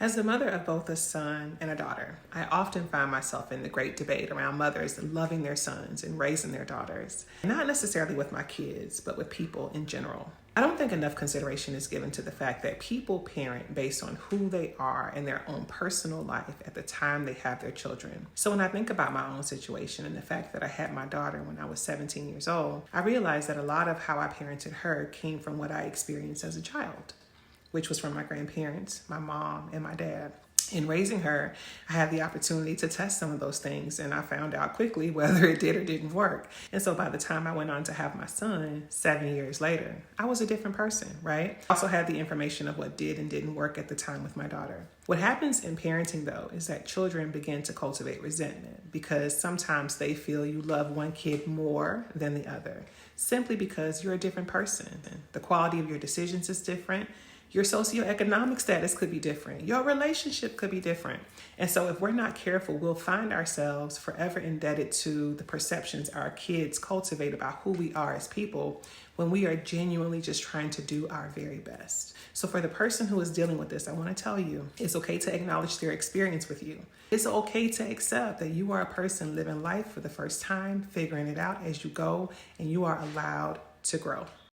As the mother of both a son and a daughter, I often find myself in the great debate around mothers loving their sons and raising their daughters. Not necessarily with my kids, but with people in general. I don't think enough consideration is given to the fact that people parent based on who they are and their own personal life at the time they have their children. So when I think about my own situation and the fact that I had my daughter when I was 17 years old, I realized that a lot of how I parented her came from what I experienced as a child, which was from my grandparents, my mom, and my dad. In raising her, I had the opportunity to test some of those things, and I found out quickly whether it did or didn't work. And so by the time I went on to have my son 7 years later, I was a different person, right? I also had the information of what did and didn't work at the time with my daughter. What happens in parenting, though, is that children begin to cultivate resentment because sometimes they feel you love one kid more than the other, simply because you're a different person. The quality of your decisions is different. Your socioeconomic status could be different. Your relationship could be different. And so if we're not careful, we'll find ourselves forever indebted to the perceptions our kids cultivate about who we are as people when we are genuinely just trying to do our very best. So for the person who is dealing with this, I want to tell you, it's okay to acknowledge their experience with you. It's okay to accept that you are a person living life for the first time, figuring it out as you go, and you are allowed to grow.